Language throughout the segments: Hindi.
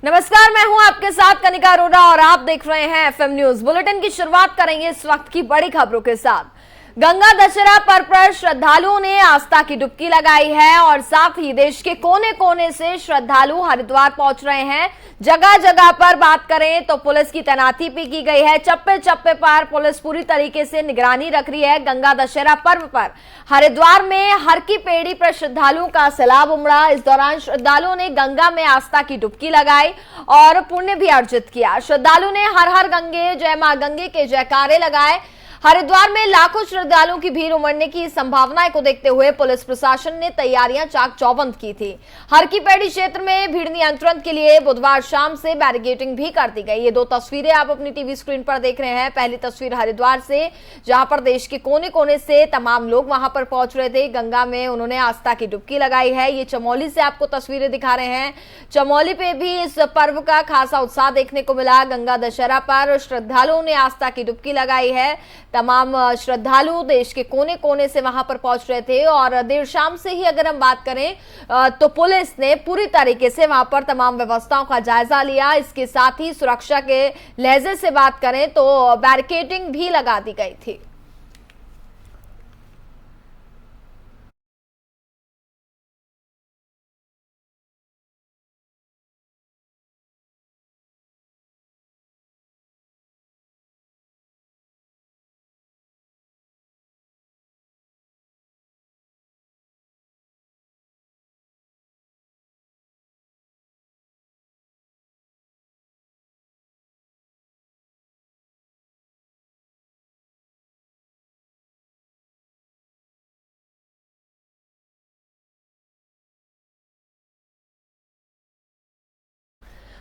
नमस्कार, मैं हूं आपके साथ कनिका अरोड़ा और आप देख रहे हैं एफएम न्यूज। बुलेटिन की शुरुआत करेंगे इस वक्त की बड़ी खबरों के साथ। गंगा दशहरा पर्व पर श्रद्धालुओं ने आस्था की डुबकी लगाई है और साथ ही देश के कोने कोने से श्रद्धालु हरिद्वार पहुंच रहे हैं। जगह जगह पर बात करें तो पुलिस की तैनाती भी की गई है। चप्पे चप्पे पर पुलिस पूरी तरीके से निगरानी रख रही है। गंगा दशहरा पर्व पर हरिद्वार में हर की पेड़ी पर श्रद्धालुओं का सैलाब उमड़ा। इस दौरान श्रद्धालुओं ने गंगा में आस्था की डुबकी लगाई और पुण्य भी अर्जित किया। श्रद्धालुओं ने हर हर गंगे, जय मां गंगे के जयकारे लगाए। हरिद्वार में लाखों श्रद्धालुओं की भीड़ उमड़ने की संभावनाएं को देखते हुए पुलिस प्रशासन ने तैयारियां चाक चौबंद की थी। हर की पेड़ी क्षेत्र में भीड़ नियंत्रण के लिए बुधवार शाम से बैरिकेडिंग भी कर दी गई। ये दो तस्वीरें आप अपनी टीवी स्क्रीन पर देख रहे हैं। पहली तस्वीर हरिद्वार से, जहां पर देश के कोने कोने से तमाम लोग वहां पर पहुंच रहे थे। गंगा में उन्होंने आस्था की डुबकी लगाई है। ये चमोली से आपको तस्वीरें दिखा रहे हैं। चमोली पे भी इस पर्व का खासा उत्साह देखने को मिला। गंगा दशहरा पर श्रद्धालुओं ने आस्था की डुबकी लगाई है। तमाम श्रद्धालु देश के कोने कोने से वहां पर पहुंच रहे थे और देर शाम से ही अगर हम बात करें तो पुलिस ने पूरी तरीके से वहां पर तमाम व्यवस्थाओं का जायजा लिया। इसके साथ ही सुरक्षा के लहजे से बात करें तो बैरिकेडिंग भी लगा दी गई थी।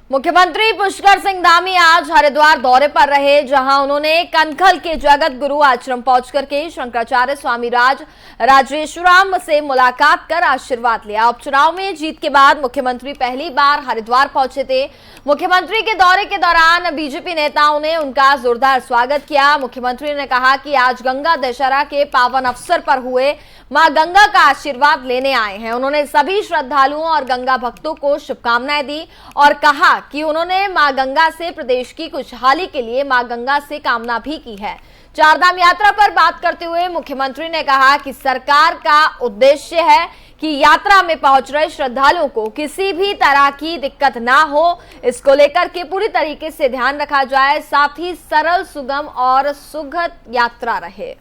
मुख्यमंत्री पुष्कर सिंह धामी आज हरिद्वार दौरे पर रहे, जहां उन्होंने कनखल के जगत गुरु आश्रम पहुंच करके शंकराचार्य स्वामी राजरेश्वराम से मुलाकात कर आशीर्वाद लिया। उपचुनाव में जीत के बाद मुख्यमंत्री पहली बार हरिद्वार पहुंचे थे। मुख्यमंत्री के दौरे के दौरान बीजेपी नेताओं ने उनका जोरदार स्वागत किया। मुख्यमंत्री ने कहा कि आज गंगा दशहरा के पावन अवसर पर हुए मां गंगा का आशीर्वाद लेने आए हैं। उन्होंने सभी श्रद्धालुओं और गंगा भक्तों को शुभकामनाएं दी और कहा कि उन्होंने मां गंगा से प्रदेश की खुशहाली के लिए मां गंगा से कामना भी की है। चारधाम यात्रा पर बात करते हुए मुख्यमंत्री ने कहा कि सरकार का उद्देश्य है कि यात्रा में पहुंच रहे श्रद्धालुओं को किसी भी तरह की दिक्कत ना हो। इसको लेकर के पूरी तरीके से ध्यान रखा जाए, साथ ही सरल, सुगम और सुखद यात्रा रहे।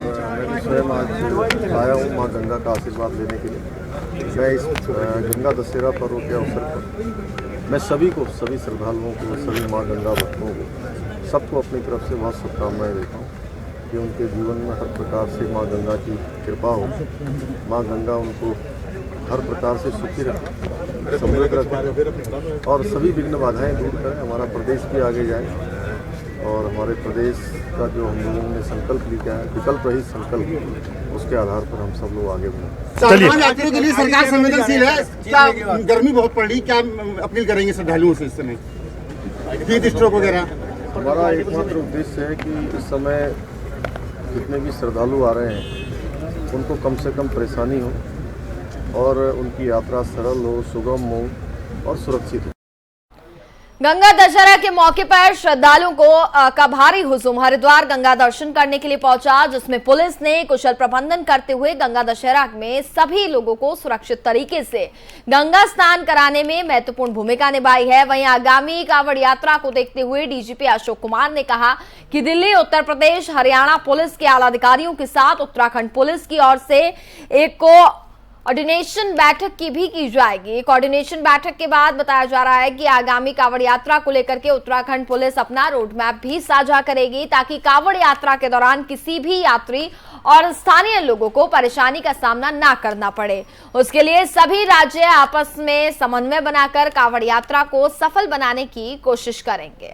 मैं स्वयं आज आया हूँ माँ गंगा का आशीर्वाद लेने के लिए। मैं इस गंगा दशहरा पर्व के अवसर पर मैं सभी श्रद्धालुओं को, सभी माँ गंगा भक्तों को, सबको अपनी तरफ से बहुत शुभकामनाएं देता हूँ कि उनके जीवन में हर प्रकार से माँ गंगा की कृपा हो। माँ गंगा उनको हर प्रकार से सुखी रखे, समृद्ध रखे और सभी विघ्न बाधाएँ दूर करें। हमारा प्रदेश भी आगे जाए और हमारे प्रदेश का जो हम लोगों ने संकल्प लिया है, विकल्प रहित संकल्प, उसके आधार पर हम सब लोग आगे बढ़ें। चारधाम यात्रियों के लिए सरकार संवेदनशील है। क्या गर्मी बहुत पड़ रही, क्या अपील करेंगे श्रद्धालुओं से इस समय, हीट स्ट्रोक वगैरह? हमारा एकमात्र उद्देश्य है कि इस समय जितने भी श्रद्धालु आ रहे हैं उनको कम से कम परेशानी हो और उनकी यात्रा सरल हो, सुगम हो और सुरक्षित हो। गंगा दशहरा के मौके पर श्रद्धालुओं को का भारी हुजूम हरिद्वार गंगा दर्शन करने के लिए पहुंचा, जिसमें पुलिस ने कुशल प्रबंधन करते हुए गंगा दशहरा में सभी लोगों को सुरक्षित तरीके से गंगा स्नान कराने में महत्वपूर्ण भूमिका निभाई है। वहीं आगामी कांवड़ यात्रा को देखते हुए डीजीपी अशोक कुमार ने कहा कि दिल्ली, उत्तर प्रदेश, हरियाणा पुलिस के आला अधिकारियों के साथ उत्तराखंड पुलिस की ओर से एक कोऑर्डिनेशन बैठक की जाएगी। कोऑर्डिनेशन बैठक के बाद बताया जा रहा है कि आगामी कांवड़ यात्रा को लेकर के उत्तराखंड पुलिस अपना रोड मैप भी साझा करेगी, ताकि कांवड़ यात्रा के दौरान किसी भी यात्री और स्थानीय लोगों को परेशानी का सामना ना करना पड़े। उसके लिए सभी राज्य आपस में समन्वय बनाकर कांवड़ यात्रा को सफल बनाने की कोशिश करेंगे।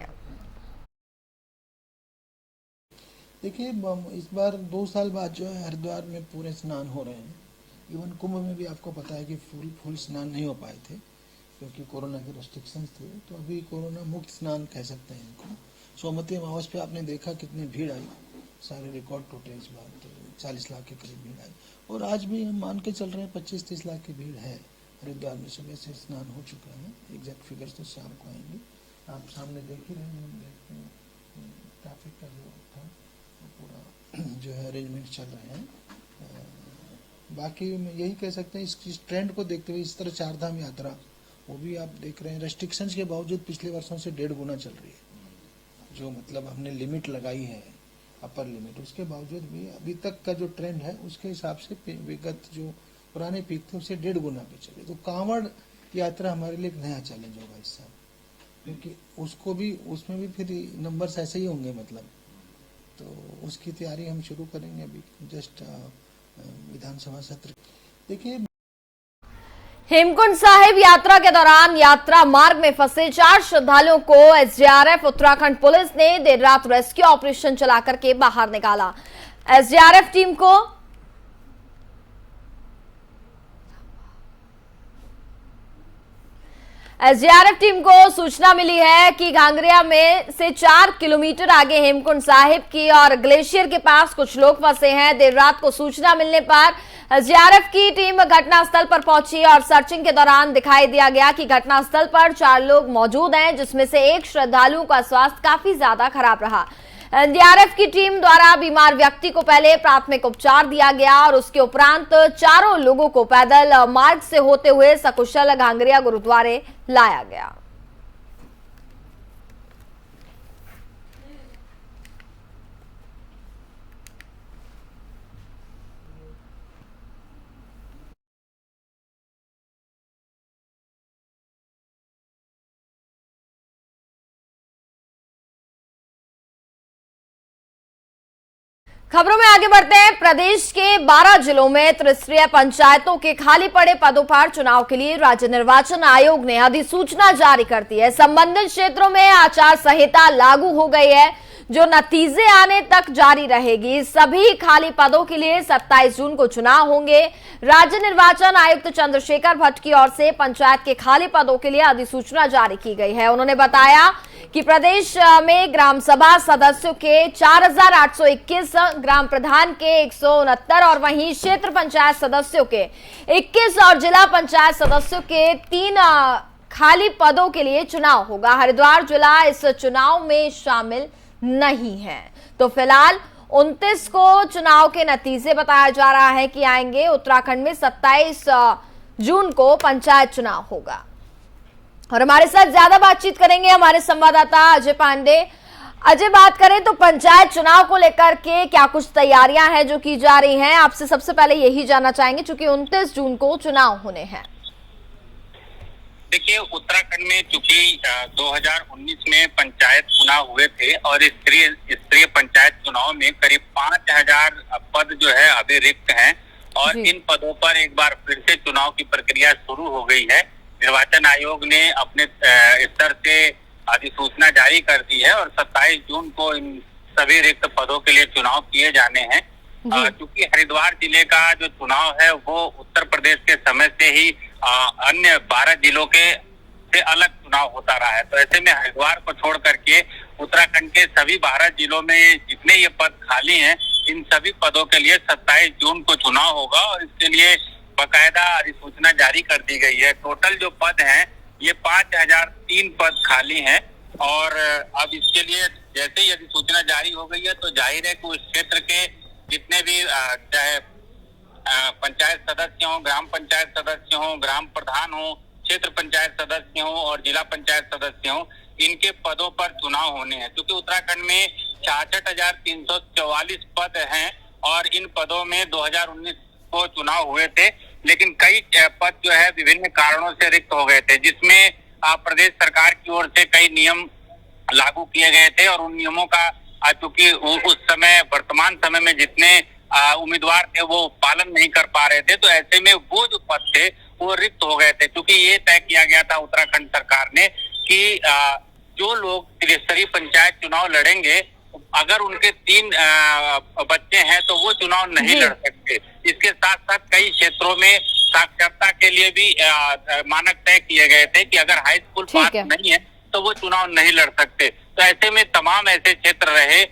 देखिए, इस बार 2 साल बाद जो है हरिद्वार में पूरे स्नान हो रहे हैं। इवन कुंभ में भी आपको पता है कि फुल स्नान नहीं हो पाए थे क्योंकि कोरोना के रेस्ट्रिक्शंस थे। तो अभी कोरोना मुक्त स्नान कह सकते हैं इनको। सोमवती अमावस पे आपने देखा कितनी भीड़ आई, सारे रिकॉर्ड टूटे इस बार, तो 40 लाख के करीब भीड़ आई। और आज भी हम मान के चल रहे हैं 25-30 लाख की भीड़ है। हरिद्वार में सुबह से स्नान हो चुका है, एग्जैक्ट फिगर्स तो शाम को आएंगे। आप सामने देख ही रहे हैं, ट्रैफिक का जो था वो पूरा जो है अरेंजमेंट चल रहे हैं। बाकी यही कह सकते हैं इस ट्रेंड को देखते हुए, इस तरह चारधाम यात्रा वो भी आप देख रहे हैं रेस्ट्रिक्शंस के बावजूद पिछले वर्षों से 1.5 गुना चल रही है। जो मतलब हमने लिमिट लगाई है, अपर लिमिट, उसके बावजूद भी अभी तक का जो ट्रेंड है उसके हिसाब से विगत जो पुराने पीक थे उससे 1.5 गुना पे चले। तो कांवड़ यात्रा हमारे लिए एक नया चैलेंज होगा इस साल, क्योंकि उसको भी उसमें भी फिर नंबर्स ऐसे ही होंगे मतलब। तो उसकी तैयारी हम शुरू करेंगे अभी जस्ट विधानसभा सत्र। देखिए, हेमकुंड साहिब यात्रा के दौरान यात्रा मार्ग में फंसे 4 श्रद्धालुओं को एसडीआरएफ उत्तराखंड पुलिस ने देर रात रेस्क्यू ऑपरेशन चलाकर के बाहर निकाला। एसडीआरएफ टीम को सूचना मिली है कि घांगरिया में से 4 किलोमीटर आगे हेमकुंड साहिब की और ग्लेशियर के पास कुछ लोग फंसे हैं। देर रात को सूचना मिलने पर एसडीआरएफ की टीम घटनास्थल पर पहुंची और सर्चिंग के दौरान दिखाई दिया गया कि घटनास्थल पर 4 लोग मौजूद हैं, जिसमें से एक श्रद्धालु का स्वास्थ्य काफी ज्यादा खराब रहा। एसडीआरएफ की टीम द्वारा बीमार व्यक्ति को पहले प्राथमिक उपचार दिया गया और उसके उपरांत 4 लोगों को पैदल मार्ग से होते हुए सकुशल घांगरिया गुरुद्वारे लाया गया। खबरों में आगे बढ़ते हैं। प्रदेश के 12 जिलों में त्रिस्तरीय पंचायतों के खाली पड़े पदों पर चुनाव के लिए राज्य निर्वाचन आयोग ने अधिसूचना जारी कर दी है। संबंधित क्षेत्रों में आचार संहिता लागू हो गई है, जो नतीजे आने तक जारी रहेगी। सभी खाली पदों के लिए 27 जून को चुनाव होंगे। राज्य निर्वाचन आयुक्त चंद्रशेखर भट्ट की ओर से पंचायत के खाली पदों के लिए अधिसूचना जारी की गई है। उन्होंने बताया कि प्रदेश में ग्राम सभा सदस्यों के 4821, ग्राम प्रधान के 169 और वहीं क्षेत्र पंचायत सदस्यों के 21 और जिला पंचायत सदस्यों के 3 खाली पदों के लिए चुनाव होगा। हरिद्वार जिला इस चुनाव में शामिल नहीं है। तो फिलहाल 29 को चुनाव के नतीजे बताया जा रहा है कि आएंगे। उत्तराखंड में 27 जून को पंचायत चुनाव होगा। और हमारे साथ ज्यादा बातचीत करेंगे हमारे संवाददाता अजय पांडे। अजय, बात करें तो पंचायत चुनाव को लेकर के क्या कुछ तैयारियां हैं जो की जा रही हैं? आपसे सबसे पहले यही जानना चाहेंगे चूंकि 29 जून को चुनाव होने हैं। देखिए, उत्तराखंड में चूंकि 2019 में पंचायत चुनाव हुए थे और स्तरीय पंचायत चुनाव में करीब 5000 पद जो है अभी रिक्त हैं और इन पदों पर एक बार फिर से चुनाव की प्रक्रिया शुरू हो गई है। निर्वाचन आयोग ने अपने स्तर से अधिसूचना जारी कर दी है और 27 जून को इन सभी रिक्त पदों के लिए चुनाव किए जाने हैं। क्योंकि हरिद्वार जिले का जो चुनाव है वो उत्तर प्रदेश के समय से ही अन्य 12 जिलों के से अलग चुनाव होता रहा है। तो ऐसे में हरिद्वार को छोड़ करके उत्तराखंड के सभी 12 जिलों में जितने ये पद खाली हैं, इन सभी पदों के लिए 27 जून को चुनाव होगा और इसके लिए बकायदा अधिसूचना जारी कर दी गई है। टोटल जो पद हैं ये 5003 पद खाली हैं और अब इसके लिए जैसे ही अधिसूचना जारी हो गई है तो जाहिर है कि उस क्षेत्र के जितने भी चाहे पंचायत सदस्य हों, ग्राम पंचायत सदस्य हों, ग्राम प्रधान हों, क्षेत्र पंचायत सदस्य हों और जिला पंचायत सदस्य हों, इनके पदों पर चुनाव होने हैं। क्योंकि उत्तराखंड में 66,344 पद हैं और इन पदों में 2019 को चुनाव हुए थे, लेकिन कई पद जो है विभिन्न कारणों से रिक्त हो गए थे, जिसमें प्रदेश सरकार की ओर से कई नियम लागू किए गए थे और उन नियमों का चूंकि उस समय वर्तमान समय में जितने उम्मीदवार थे वो पालन नहीं कर पा रहे थे, तो ऐसे में वो जो पद थे वो रिक्त हो गए थे। क्योंकि ये तय किया गया था उत्तराखंड सरकार ने कि जो लोग त्रिस्तरीय पंचायत चुनाव लड़ेंगे, अगर उनके 3 बच्चे हैं तो वो चुनाव नहीं लड़ सकते। इसके साथ साथ कई क्षेत्रों में साक्षरता के लिए भी मानक तय किए गए थे कि अगर हाई स्कूल पास नहीं है तो वो चुनाव नहीं लड़ सकते। तो ऐसे में तमाम ऐसे क्षेत्र रहे,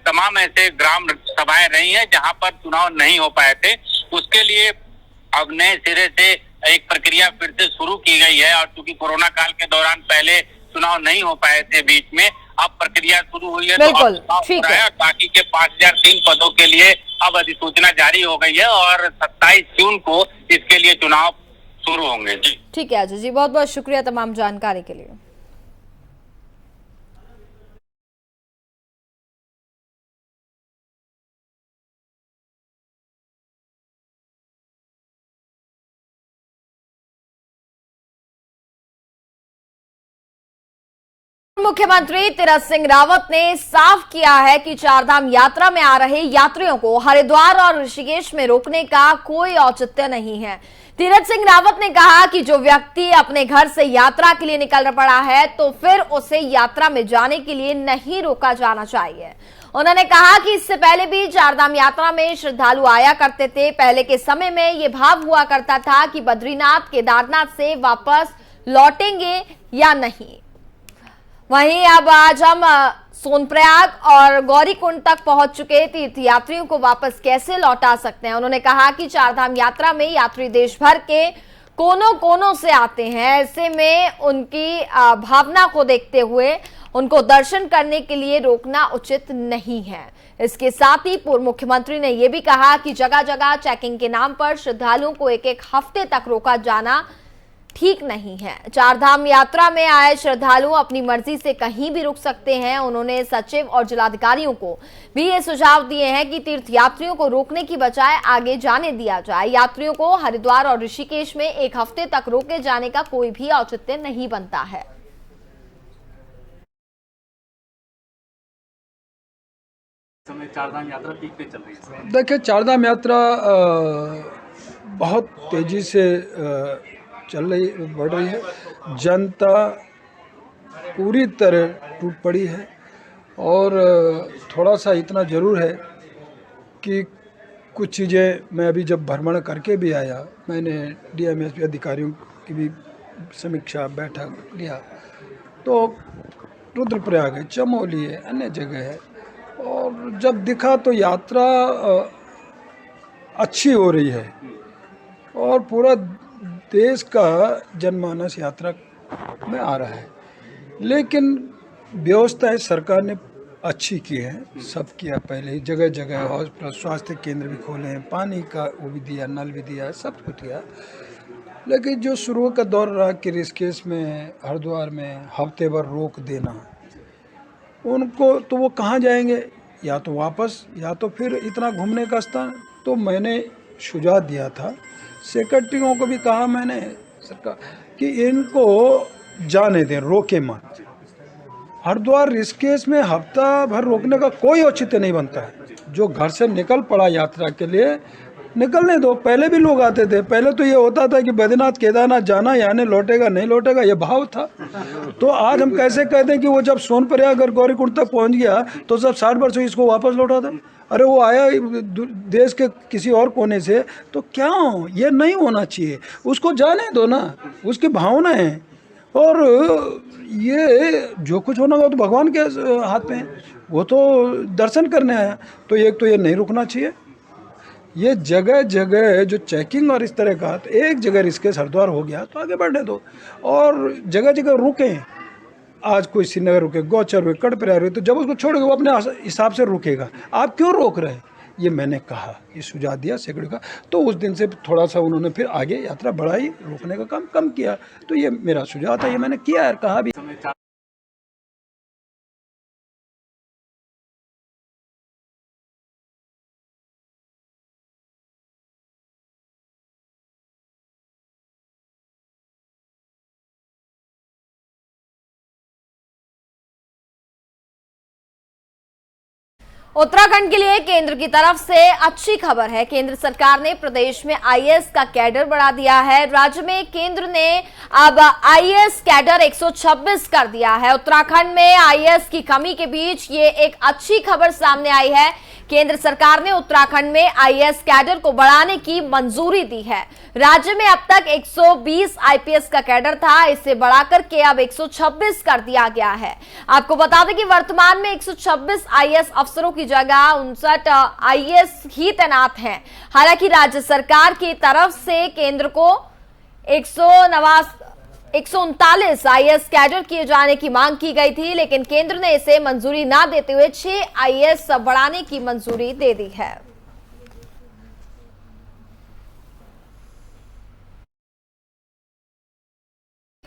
तमाम ऐसे ग्राम सभाएं रही हैं जहां पर चुनाव नहीं हो पाए थे। उसके लिए अब नए सिरे से एक प्रक्रिया फिर से शुरू की गई है, और चूंकि कोरोना काल के दौरान पहले चुनाव नहीं हो पाए थे बीच में, अब प्रक्रिया शुरू हुई है। बिल्कुल, तो ठीक है। बाकी के 5003 पदों के लिए अब अधिसूचना जारी हो गई है और 27 जून को इसके लिए चुनाव शुरू होंगे। जी ठीक है अजय जी, बहुत बहुत शुक्रिया तमाम जानकारी के लिए। मुख्यमंत्री तीरथ सिंह रावत ने साफ किया है कि चारधाम यात्रा में आ रहे यात्रियों को हरिद्वार और ऋषिकेश में रोकने का कोई औचित्य नहीं है। तीरथ सिंह रावत ने कहा कि जो व्यक्ति अपने घर से यात्रा के लिए निकल पड़ा है तो फिर उसे यात्रा में जाने के लिए नहीं रोका जाना चाहिए। उन्होंने कहा कि इससे पहले भी चारधाम यात्रा में श्रद्धालु आया करते थे। पहले के समय में यह भाव हुआ करता था कि बद्रीनाथ केदारनाथ से वापस लौटेंगे या नहीं। वहीं अब आज हम सोनप्रयाग और गौरीकुंड तक पहुंच चुके तीर्थयात्रियों को वापस कैसे लौटा सकते हैं। उन्होंने कहा कि चारधाम यात्रा में यात्री देश भर के कोनों कोनों से आते हैं। ऐसे में उनकी भावना को देखते हुए उनको दर्शन करने के लिए रोकना उचित नहीं है। इसके साथ ही पूर्व मुख्यमंत्री ने यह भी कहा कि जगह जगह चेकिंग के नाम पर श्रद्धालुओं को एक हफ्ते तक रोका जाना ठीक नहीं है। चारधाम यात्रा में आए श्रद्धालु अपनी मर्जी से कहीं भी रुक सकते हैं। उन्होंने सचिव और जिलाधिकारियों को भी ये सुझाव दिए हैं कि तीर्थयात्रियों को रोकने की बजाय आगे जाने दिया जाए। यात्रियों को हरिद्वार और ऋषिकेश में एक हफ्ते तक रोके जाने का कोई भी औचित्य नहीं बनता है। चारधाम यात्रा पीक पे चल रही है। देखिए, चारधाम यात्रा बहुत तेजी से बढ़ रही है। जनता पूरी तरह टूट पड़ी है और थोड़ा सा इतना ज़रूर है कि कुछ चीज़ें मैं अभी जब भ्रमण करके भी आया, मैंने डीएमएसपी अधिकारियों की भी समीक्षा बैठक लिया, तो रुद्रप्रयाग है, चमोली है, अन्य जगह है, और जब दिखा तो यात्रा अच्छी हो रही है और पूरा देश का जनमानस यात्रा में आ रहा है। लेकिन व्यवस्थाएं सरकार ने अच्छी की है, सब किया। पहले ही जगह जगह हॉस्पिटल, स्वास्थ्य केंद्र भी खोले हैं, पानी का वो भी दिया, नल भी दिया, सब कुछ दिया। लेकिन जो शुरू का दौर रहा कि ऋषिकेश में, हरिद्वार में हफ्ते भर रोक देना, उनको तो वो कहाँ जाएंगे, या तो वापस या तो फिर इतना घूमने का स्थान। तो मैंने सुझाव दिया था, सेक्रेटरियों को भी कहा मैंने सरकार कि इनको जाने दें, रोके मत। हरिद्वार ऋषिकेश में हफ्ता भर रोकने का कोई औचित्य नहीं बनता है। जो घर से निकल पड़ा यात्रा के लिए, निकलने दो। पहले भी लोग आते थे, पहले तो ये होता था कि बद्रीनाथ केदारनाथ जाना, यानी लौटेगा नहीं लौटेगा, ये भाव था। तो आज हम कैसे कहते हैं कि वो जब सोनप्रयाग और गौरीकुंड तक पहुंच गया तो सब 60 वर्ष इसको वापस लौटा था। अरे वो आया देश के किसी और कोने से, तो क्यों, ये नहीं होना चाहिए। उसको जाने दो ना, उसकी भावना है, और ये जो कुछ होना वो तो भगवान के हाथ में है। वो तो दर्शन करने आया, तो एक तो ये नहीं रुकना चाहिए। ये जगह जगह जो चेकिंग और इस तरह का, तो एक जगह ऋषिकेश हरिद्वार हो गया तो आगे बढ़ने दो, और जगह जगह रुकें। आज कोई श्रीनगर रुके, गौचर हुए, कटप्रयाग हुए, तो जब उसको छोड़ेगा वो अपने हिसाब से रुकेगा। आप क्यों रोक रहे हैं, ये मैंने कहा, ये सुझाव दिया सेक्रेटरी का। तो उस दिन से थोड़ा सा उन्होंने फिर आगे यात्रा बढ़ाई, रोकने का काम कम किया। तो ये मेरा सुझाव था, ये मैंने किया है, कहा भी। उत्तराखंड के लिए केंद्र की तरफ से अच्छी खबर है। केंद्र सरकार ने प्रदेश में आईएएस का कैडर बढ़ा दिया है। राज्य में केंद्र ने अब आईएएस कैडर 126 कर दिया है। उत्तराखंड में आईएएस की कमी के बीच ये एक अच्छी खबर सामने आई है। केंद्र सरकार ने उत्तराखंड में आईएएस कैडर को बढ़ाने की मंजूरी दी है। राज्य में अब तक 120 आईपीएस का कैडर था, इसे बढ़ाकर के अब 126 कर दिया गया है। आपको बता दें कि वर्तमान में 126 आईएएस अफसरों की जगह 59 आईएएस ही तैनात हैं। हालांकि राज्य सरकार की तरफ से केंद्र को 139 आईएएस कैडर किए जाने की मांग की गई थी, लेकिन केंद्र ने इसे मंजूरी ना देते हुए 6 आईएएस बढ़ाने की मंजूरी दे दी है।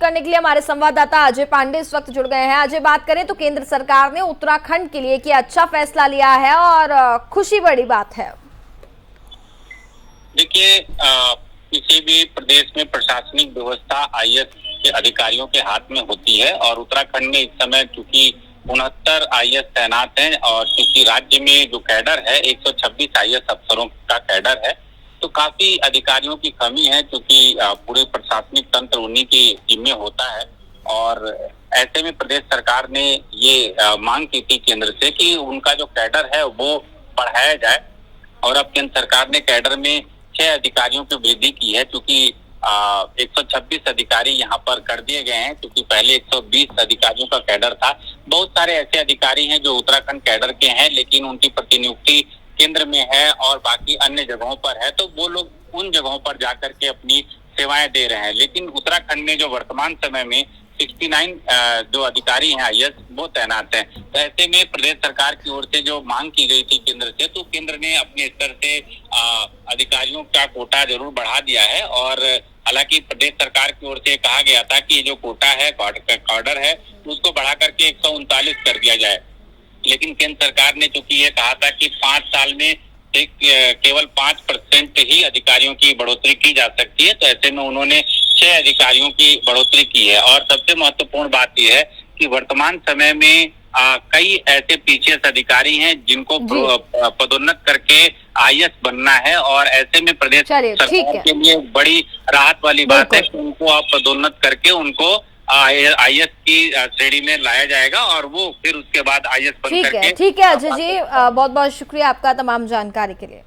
करने के लिए हमारे संवाददाता अजय पांडे इस वक्त जुड़ गए हैं। अजय, बात करें तो केंद्र सरकार ने उत्तराखंड के लिए क्या अच्छा फैसला लिया है और खुशी बड़ी बात है। देखिए, किसी भी प्रदेश में प्रशासनिक व्यवस्था आईएएस के अधिकारियों के हाथ में होती है और उत्तराखंड में इस समय चूंकि 69 आईएएस तैनात हैं और क्योंकि राज्य में जो कैडर है 126 आईएएस अफसरों का कैडर है, तो काफी अधिकारियों की कमी है क्योंकि पूरे प्रशासनिक तंत्र उन्हीं के जिम्मे होता है। और ऐसे में प्रदेश सरकार ने ये मांग की थी केंद्र से कि उनका जो कैडर है वो बढ़ाया जाए और अब केंद्र सरकार ने कैडर में 6 अधिकारियों की वृद्धि की है, क्योंकि 126 अधिकारी यहाँ पर कर दिए गए हैं, क्योंकि पहले 120 अधिकारियों का कैडर था। बहुत सारे ऐसे अधिकारी हैं जो उत्तराखंड कैडर के हैं लेकिन उनकी प्रतिनियुक्ति केंद्र में है और बाकी अन्य जगहों पर है, तो वो लोग उन जगहों पर जाकर के अपनी सेवाएं दे रहे हैं। लेकिन उत्तराखंड में जो वर्तमान समय में 69 जो अधिकारी हैं आईएएस वो तैनात हैं। तो ऐसे में प्रदेश सरकार की ओर से जो मांग की गई थी केंद्र से, तो केंद्र ने अपने स्तर से अधिकारियों का कोटा जरूर बढ़ा दिया है। और हालांकि प्रदेश सरकार की ओर से कहा गया था कि जो कोटा है कैडर है उसको बढ़ा करके 139 कर दिया जाए, लेकिन केंद्र सरकार ने चूंकि ये कहा था कि 5 साल में केवल 5% ही अधिकारियों की बढ़ोतरी की जा सकती है, तो ऐसे में उन्होंने 6 अधिकारियों की बढ़ोतरी की है। और सबसे महत्वपूर्ण बात यह है कि वर्तमान समय में कई ऐसे पीसीएस अधिकारी हैं जिनको पदोन्नत करके आईएएस बनना है और ऐसे में प्रदेश सरकार के लिए बड़ी राहत वाली बात है कि उनको आप पदोन्नत करके उनको आईएएस की श्रेणी में लाया जाएगा और वो फिर उसके बाद आईएएस बन करके। ठीक है अजय जी, बहुत बहुत शुक्रिया आपका तमाम जानकारी के लिए।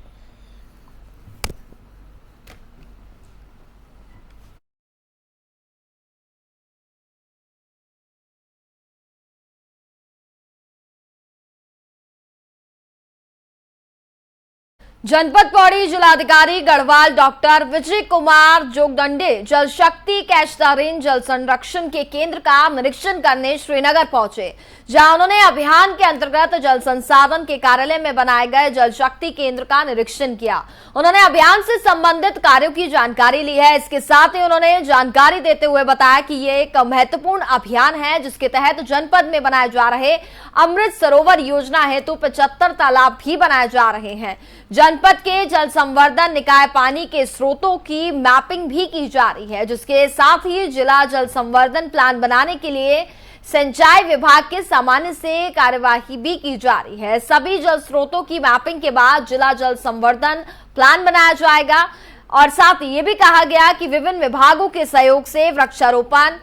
जनपद पौड़ी जिलाधिकारी गढ़वाल डॉक्टर विजय कुमार जोगदंडे जल शक्ति कैचदारीन जल संरक्षण के केंद्र का निरीक्षण करने श्रीनगर पहुंचे, जहां उन्होंने अभियान के अंतर्गत जल संसाधन के कार्यालय में बनाए गए जल शक्ति केंद्र का निरीक्षण किया। उन्होंने अभियान से संबंधित कार्यों की जानकारी ली है। इसके साथ ही उन्होंने जानकारी देते हुए बताया कि ये एक महत्वपूर्ण अभियान है जिसके तहत जनपद में बनाए जा रहे अमृत सरोवर योजना हेतु 75 तालाब भी बनाए जा रहे हैं। जनपद के जल संवर्धन निकाय पानी के स्रोतों की मैपिंग भी की जा रही है, जिसके साथ ही जिला जल संवर्धन प्लान बनाने के लिए सिंचाई विभाग के सामान्य से कार्यवाही भी की जा रही है। सभी जल स्रोतों की मैपिंग के बाद जिला जल संवर्धन प्लान बनाया जाएगा और साथ ही ये भी कहा गया कि विभिन्न विभागों के सहयोग से वृक्षारोपण,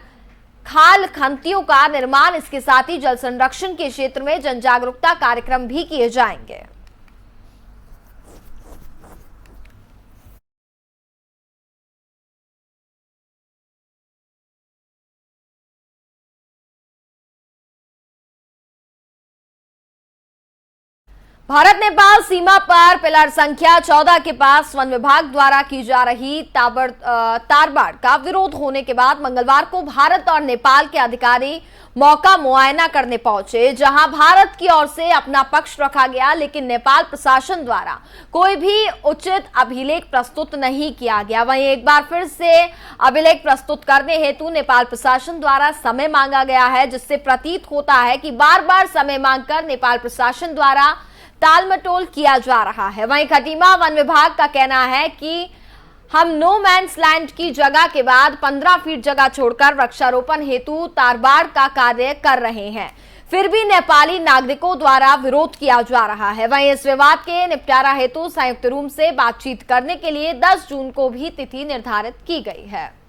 खाल खंतियों का निर्माण, इसके साथ ही जल संरक्षण के क्षेत्र में जन जागरूकता कार्यक्रम भी किए जाएंगे। भारत नेपाल सीमा पर पिलर संख्या 14 के पास वन विभाग द्वारा की जा रही तारबाड़ का विरोध होने के बाद मंगलवार को भारत और नेपाल के अधिकारी मौका मुआयना करने पहुंचे, जहां भारत की ओर से अपना पक्ष रखा गया, लेकिन नेपाल प्रशासन द्वारा कोई भी उचित अभिलेख प्रस्तुत नहीं किया गया। वहीं एक बार फिर से अभिलेख प्रस्तुत करने हेतु नेपाल प्रशासन द्वारा समय मांगा गया है, जिससे प्रतीत होता है कि बार बार समय मांगकर नेपाल प्रशासन द्वारा टालमटोल किया जा रहा है। वहीं खटीमा वन विभाग का कहना है कि हम नो मैंस लैंड की जगह के बाद 15 फीट जगह छोड़कर वृक्षारोपण हेतु तारबाड़ का कार्य कर रहे हैं, फिर भी नेपाली नागरिकों द्वारा विरोध किया जा रहा है। वहीं इस विवाद के निपटारा हेतु संयुक्त रूप से बातचीत करने के लिए 10 जून को भी तिथि निर्धारित की गई है।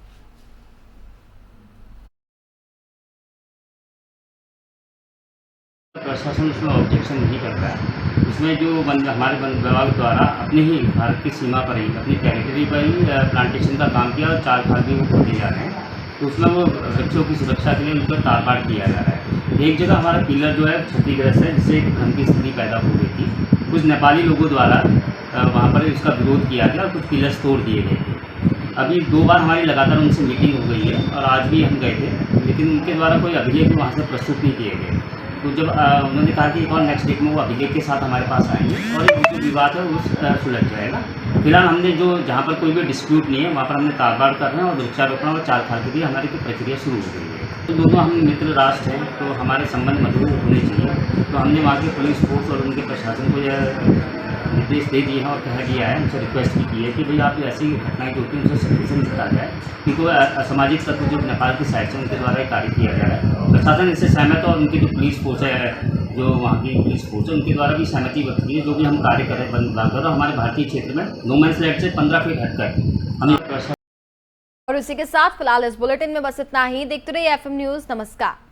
प्रशासन उसमें ऑब्जेक्शन नहीं करता है, उसमें जो हमारे वन विभाग द्वारा अपने ही भारत की सीमा पर ही अपनी टेरिटरी पर ही प्लांटेशन का काम किया और 4 खाल भी वो खोले जा रहे हैं। तो उसमें वो वृक्षों की सुरक्षा के लिए उनका तार-बाड़ किया जा रहा है। एक जगह हमारा पिलर जो है क्षतिग्रस्त है, जिससे भ्रम की स्थिति पैदा हो गई थी। कुछ नेपाली लोगों द्वारा वहाँ पर उसका विरोध किया गया और कुछ पिलर्स तोड़ दिए गए थे। अभी 2 बार हमारी लगातार उनसे मीटिंग हो गई है और आज भी हम गए थे, लेकिन उनके द्वारा कोई अभिलेख वहाँ से प्रस्तुत नहीं किए गए। तो जब उन्होंने कहा कि एक और नेक्स्ट वीक में वो अभिलेख के साथ हमारे पास आएंगे और जो विवाद है वो सुलझ जाएगा। फिलहाल हमने जो जहाँ पर कोई भी डिस्प्यूट नहीं है वहाँ पर हमने तार-बाड़ कर रहे हैं और वृक्षारोपण और 4 खाल की भी हमारी प्रक्रिया शुरू हो गई है। तो दोनों हम मित्र राष्ट्र हैं, तो हमारे संबंध मधुर होने चाहिए। तो हमने वहाँ के पुलिस फोर्स और उनके प्रशासन को यह निर्देश दे दिए हैं और कह दिया है, उनसे रिक्वेस्ट भी की है कि भाई आप ऐसी घटनाएं जो होती हैं उनसे सख्ती से निपटा जाए, क्योंकि असामाजिक तत्व जो नेपाल की साइड से उनके द्वारा ये कार्य किया जा रहा है। प्रशासन इससे सहमत है और उनकी जो पुलिस फोर्स है, जो वहाँ की पुलिस फोर्स है, उनके द्वारा भी सहमति व्यक्त की है। जो भी हम कार्य कर रहे हैं वन विभाग द्वारा हमारे भारतीय क्षेत्र में नो मैंस लैंड से 15 फीट हटकर हमें। और इसी के साथ फिलहाल इस बुलेटिन में बस इतना ही। देखते रहिए FM न्यूज़। नमस्कार।